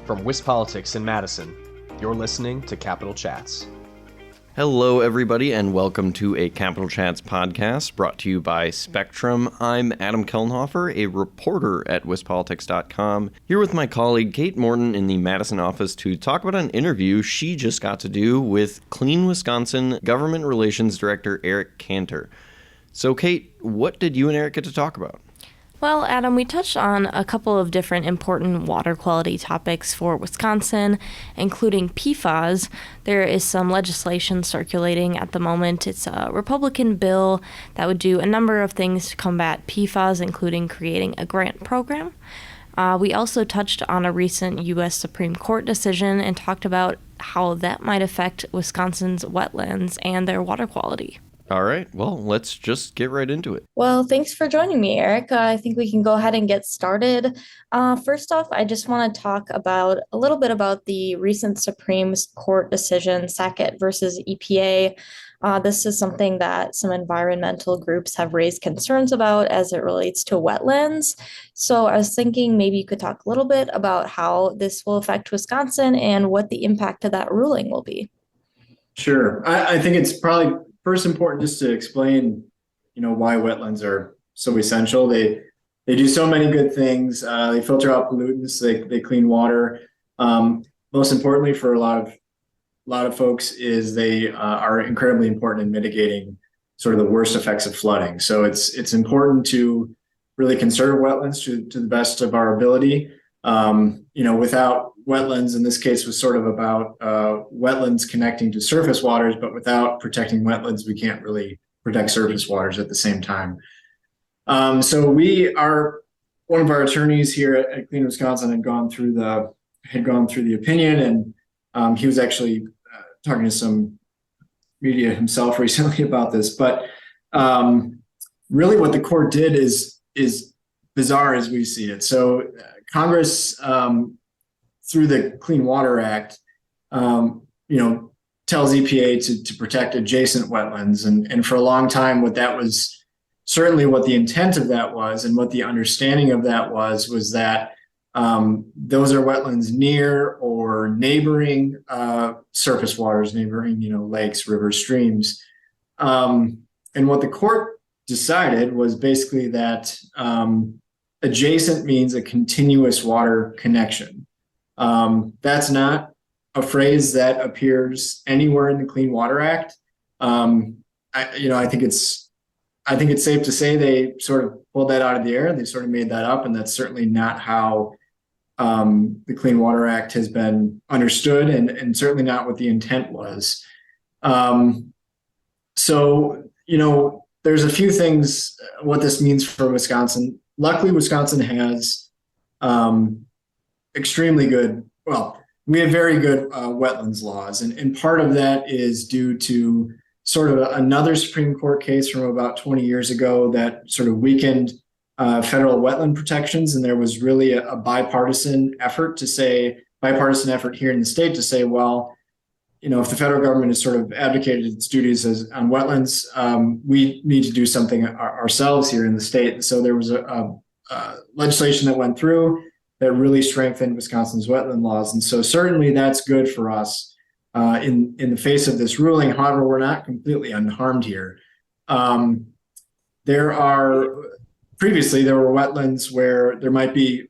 From WisPolitics in Madison, you're listening to Capital Chats. Hello, everybody, and welcome to a Capital Chats podcast brought to you by Spectrum. I'm Adam Kellenhofer, a reporter at WisPolitics.com, here with my colleague Kate Morton in the Madison office to talk about an interview she just got to do with Clean Wisconsin Government Relations Director Erik Kanter. So, Kate, what did you and Erik get to talk about? Well, Adam, we touched on a couple of different important water quality topics for Wisconsin, including PFAS. There is some legislation circulating at the moment. It's a Republican bill that would do a number of things to combat PFAS, including creating a grant program. We also touched on a recent U.S. Supreme Court decision and talked about how that might affect Wisconsin's wetlands and their water quality. All right, well, let's just get right into it. Well, thanks for joining me, Erik. I think we can go ahead and get started. First off, I just want to talk about a little bit about the recent Supreme Court decision, Sackett versus EPA. This is something that some environmental groups have raised concerns about as it relates to wetlands. So I was thinking maybe you could talk a little bit about how this will affect Wisconsin and what the impact of that ruling will be. Sure. I think it's probably first important just to explain, why wetlands are so essential. They do so many good things. They filter out pollutants. They clean water. Most importantly, for a lot of folks, is they are incredibly important in mitigating sort of the worst effects of flooding. So it's important to really conserve wetlands to the best of our ability. Without wetlands, in this case, was sort of about wetlands connecting to surface waters, but without protecting wetlands, we can't really protect surface waters at the same time. So one of our attorneys here at Clean Wisconsin had gone through the opinion, and he was actually talking to some media himself recently about this. But really, what the court did is bizarre as we see it. So Congress, through the Clean Water Act, tells EPA to protect adjacent wetlands. And for a long time, what the intent of that was, and what the understanding of that was that those are wetlands near or neighboring surface waters, neighboring, lakes, rivers, streams. And what the court decided was basically that adjacent means a continuous water connection. That's not a phrase that appears anywhere in the Clean Water Act. I think it's safe to say they sort of pulled that out of the air. They sort of made that up, and that's certainly not how the Clean Water Act has been understood, and certainly not what the intent was. There's a few things what this means for Wisconsin. Luckily, Wisconsin has we have very good wetlands laws. And part of that is due to sort of another Supreme Court case from about 20 years ago that sort of weakened federal wetland protections. And there was really a bipartisan effort here in the state to say, well, if the federal government has sort of abdicated its duties on wetlands, we need to do something ourselves here in the state. And so there was a legislation that went through that really strengthened Wisconsin's wetland laws. And so certainly that's good for us in the face of this ruling. However, we're not completely unharmed here. Previously there were wetlands where there might be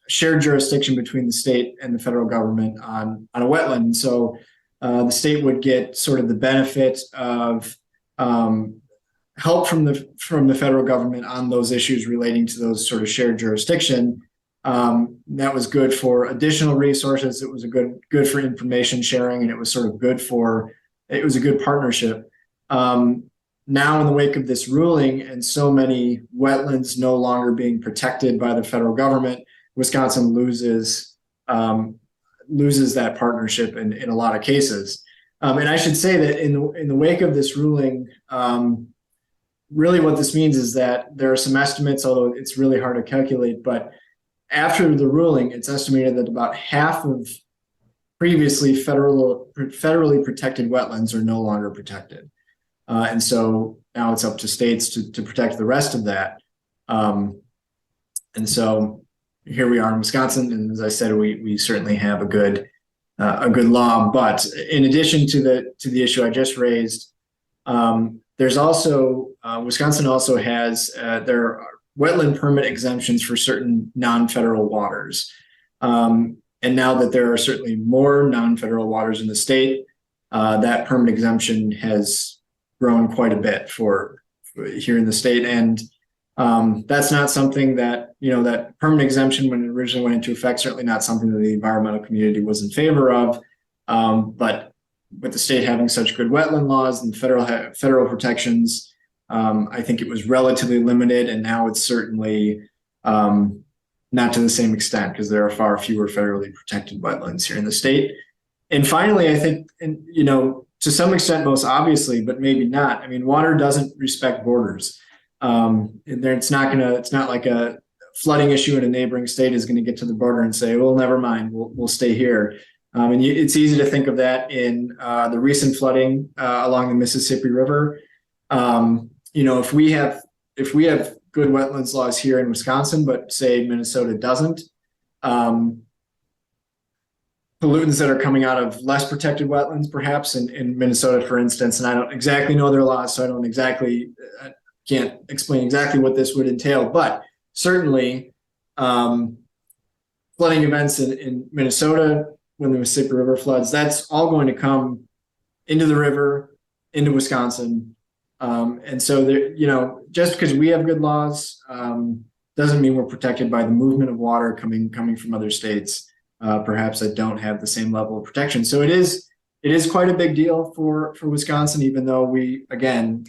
shared jurisdiction between the state and the federal government on a wetland. And so the state would get sort of the benefit of help from the federal government on those issues relating to those sort of shared jurisdiction. That was good for additional resources. It was good for information sharing, and it was a good partnership. Now, in the wake of this ruling and so many wetlands no longer being protected by the federal government, Wisconsin loses that partnership in a lot of cases. And I should say that in the wake of this ruling, really what this means is that there are some estimates, although it's really hard to calculate, but after the ruling, it's estimated that about half of previously federally protected wetlands are no longer protected. And so now it's up to states to protect the rest of that. And so, here we are in Wisconsin, and as I said, we certainly have a good law. But in addition to the issue I just raised, there's also Wisconsin also has there are wetland permit exemptions for certain non-federal waters. And now that there are certainly more non-federal waters in the state, that permit exemption has grown quite a bit for here in the state. And that's not something that, that permit exemption, when it originally went into effect, certainly not something that the environmental community was in favor of. But with the state having such good wetland laws and federal protections, I think it was relatively limited, and now it's certainly not to the same extent, because there are far fewer federally protected wetlands here in the state. And finally, I think, to some extent, most obviously, but maybe not, I mean, water doesn't respect borders. It's not like a flooding issue in a neighboring state is going to get to the border and say, well, never mind, we'll stay here. And it's easy to think of that in the recent flooding along the Mississippi River. If we have good wetlands laws here in Wisconsin, but say Minnesota doesn't, pollutants that are coming out of less protected wetlands, perhaps in Minnesota, for instance, and I don't exactly know their laws, so can't explain exactly what this would entail, but certainly flooding events in Minnesota when the Mississippi River floods, that's all going to come into the river, into Wisconsin. And so there, just because we have good laws doesn't mean we're protected by the movement of water coming from other states, perhaps that don't have the same level of protection. So it is quite a big deal for Wisconsin, even though we, again,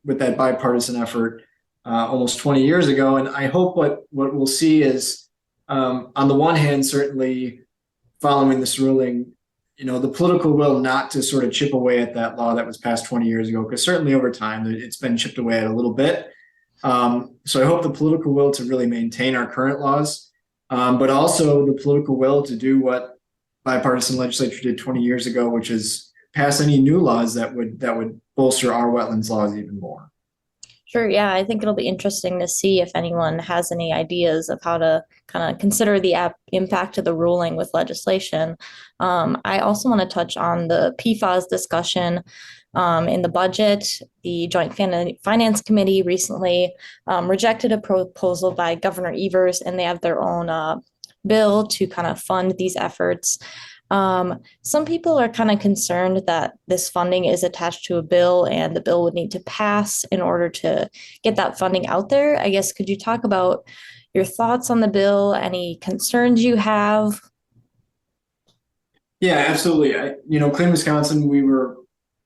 with that bipartisan effort almost 20 years ago. And I hope what we'll see is, on the one hand, certainly following this ruling, the political will not to sort of chip away at that law that was passed 20 years ago, because certainly over time it's been chipped away at a little bit. So I hope the political will to really maintain our current laws, but also the political will to do what bipartisan legislature did 20 years ago, which is pass any new laws that would bolster our wetlands laws even more. Sure. Yeah, I think it'll be interesting to see if anyone has any ideas of how to kind of consider the impact of the ruling with legislation. I also want to touch on the PFAS discussion in the budget. The Joint Finance Committee recently rejected a proposal by Governor Evers, and they have their own bill to kind of fund these efforts. Some people are kind of concerned that this funding is attached to a bill and the bill would need to pass in order to get that funding out there. I guess, could you talk about your thoughts on the bill, any concerns you have? Yeah, absolutely. Clean Wisconsin, we were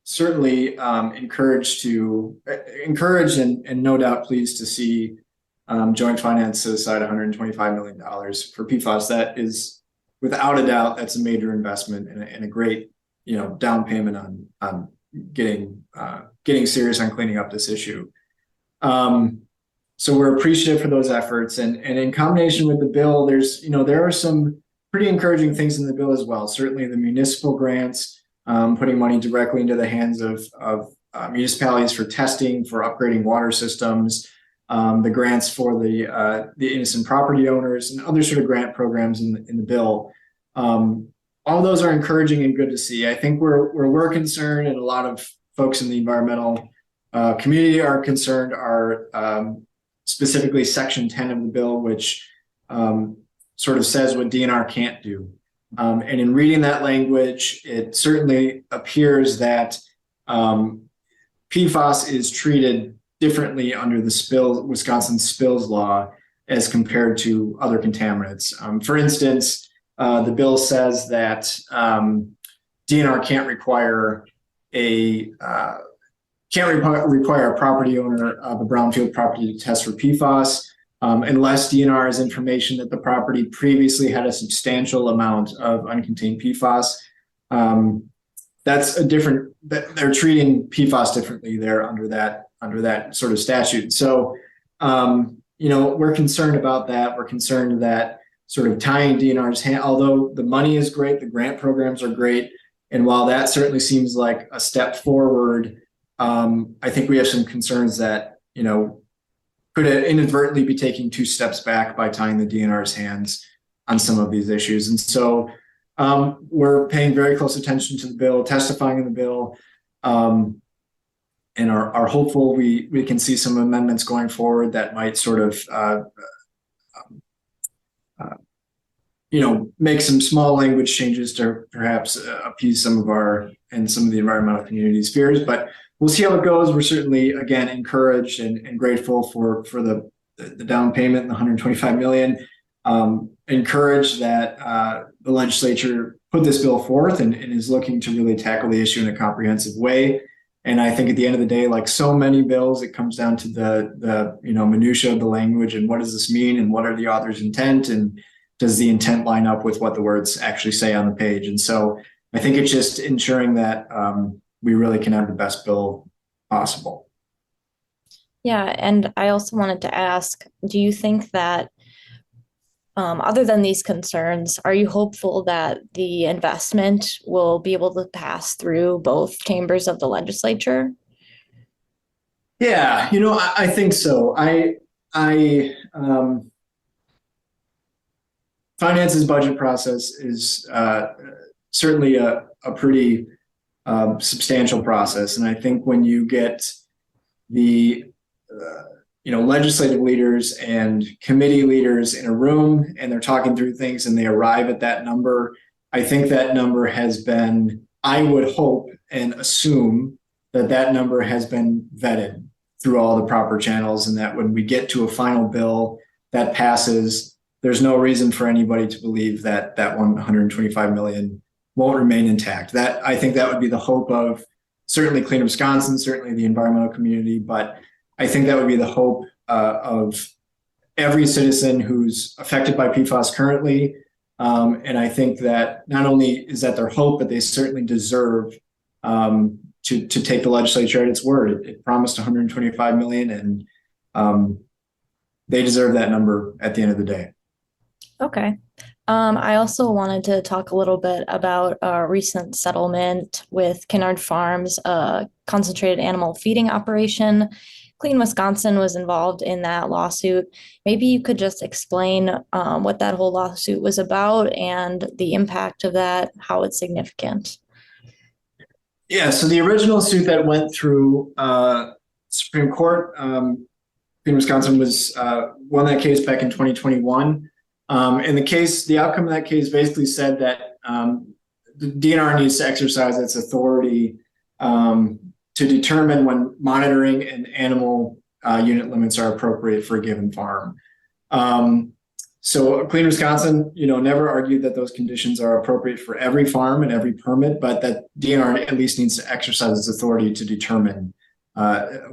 certainly encouraged and no doubt pleased to see Joint Finance set aside $125 million for PFAS. That is, without a doubt, that's a major investment and a great, down payment on getting serious on cleaning up this issue. So we're appreciative for those efforts, and in combination with the bill, there are some pretty encouraging things in the bill as well. Certainly the municipal grants, putting money directly into the hands of municipalities for testing, for upgrading water systems, the grants for the innocent property owners, and other sort of grant programs in the bill. All of those are encouraging and good to see. I think where we're concerned, and a lot of folks in the environmental community are concerned, are specifically Section 10 of the bill, which sort of says what DNR can't do. And in reading that language, it certainly appears that PFAS is treated differently under the Wisconsin spills law as compared to other contaminants. For instance, the bill says that DNR can't require a property owner of a brownfield property to test for PFAS unless DNR has information that the property previously had a substantial amount of uncontained PFAS. That's they're treating PFAS differently there under that sort of statute. So, we're concerned about that. We're concerned that sort of tying DNR's hand, although the money is great, the grant programs are great. And while that certainly seems like a step forward, I think we have some concerns that, could inadvertently be taking 2 steps back by tying the DNR's hands on some of these issues. And so we're paying very close attention to the bill, testifying in the bill, and are hopeful we can see some amendments going forward that might sort of make some small language changes to perhaps appease some of the environmental community's fears. But we'll see how it goes. We're certainly, again, encouraged and grateful for the down payment, the $125 million. Encouraged that the legislature put this bill forth and is looking to really tackle the issue in a comprehensive way. And I think at the end of the day, like so many bills, it comes down to the minutia of the language and what does this mean and what are the author's intent and does the intent line up with what the words actually say on the page. And so I think it's just ensuring that we really can have the best bill possible. Yeah, and I also wanted to ask, do you think that other than these concerns, are you hopeful that the investment will be able to pass through both chambers of the legislature? Yeah, I think so. Finance's budget process is certainly a pretty substantial process. And I think when you get the legislative leaders and committee leaders in a room and they're talking through things and they arrive at that number, I think that number has been, I would hope and assume that number has been vetted through all the proper channels, and that when we get to a final bill that passes, there's no reason for anybody to believe that $125 million won't remain intact. I think that would be the hope of certainly Clean Wisconsin, certainly the environmental community, but I think that would be the hope of every citizen who's affected by PFAS currently. And I think that not only is that their hope, but they certainly deserve to take the legislature at its word. It promised $125 million, and they deserve that number at the end of the day. Okay. I also wanted to talk a little bit about a recent settlement with Kanter Farms, a concentrated animal feeding operation. Clean Wisconsin was involved in that lawsuit. Maybe you could just explain what that whole lawsuit was about and the impact of that, how it's significant. Yeah, so the original suit that went through Supreme Court, Clean Wisconsin won that case back in 2021. And the outcome of that case basically said that the DNR needs to exercise its authority to determine when monitoring and animal unit limits are appropriate for a given farm. So Clean Wisconsin, never argued that those conditions are appropriate for every farm and every permit, but that DNR at least needs to exercise its authority to determine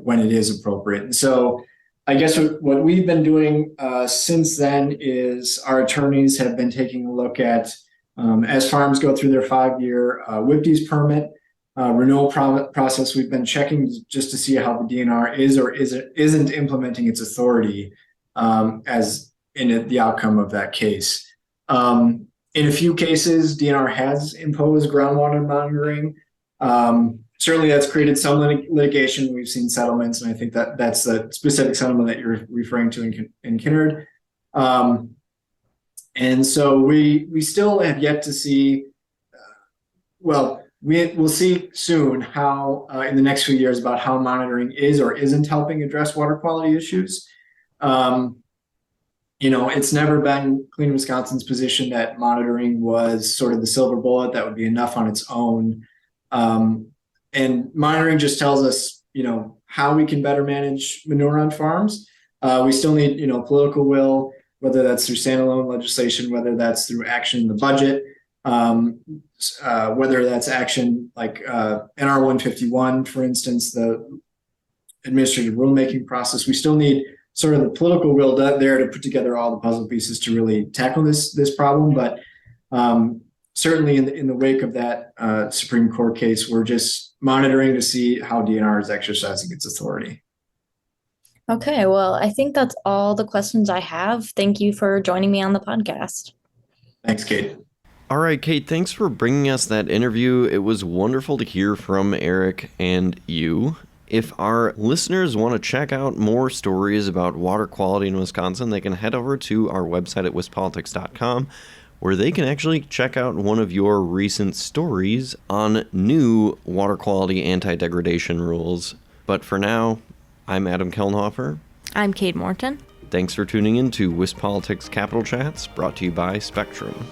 when it is appropriate. And so I guess what we've been doing since then is our attorneys have been taking a look at, as farms go through their 5-year WIPDES permit renewal process, we've been checking just to see how the DNR is or isn't implementing its authority as in the outcome of that case. In a few cases, DNR has imposed groundwater monitoring. Certainly that's created some litigation. We've seen settlements, and I think that's the specific settlement that you're referring to in Kanter. And so we still have yet to see, we'll see soon how in the next few years about how monitoring is or isn't helping address water quality issues. It's never been Clean Wisconsin's position that monitoring was sort of the silver bullet that would be enough on its own. And monitoring just tells us, how we can better manage manure on farms. We still need, political will, whether that's through standalone legislation, whether that's through action in the budget, whether that's action like NR 151, for instance, the administrative rulemaking process. We still need sort of the political will there to put together all the puzzle pieces to really tackle this problem. But certainly in the wake of that Supreme Court case, we're just monitoring to see how DNR is exercising its authority. Okay, well, I think that's all the questions I have. Thank you for joining me on the podcast. Thanks, Kate. All right, Kate, thanks for bringing us that interview. It was wonderful to hear from Erik and you. If our listeners want to check out more stories about water quality in Wisconsin, they can head over to our website at wispolitics.com, where they can actually check out one of your recent stories on new water quality anti-degradation rules. But for now, I'm Adam Kelnhofer. I'm Kate Morton. Thanks for tuning in to WisPolitics Capital Chats, brought to you by Spectrum.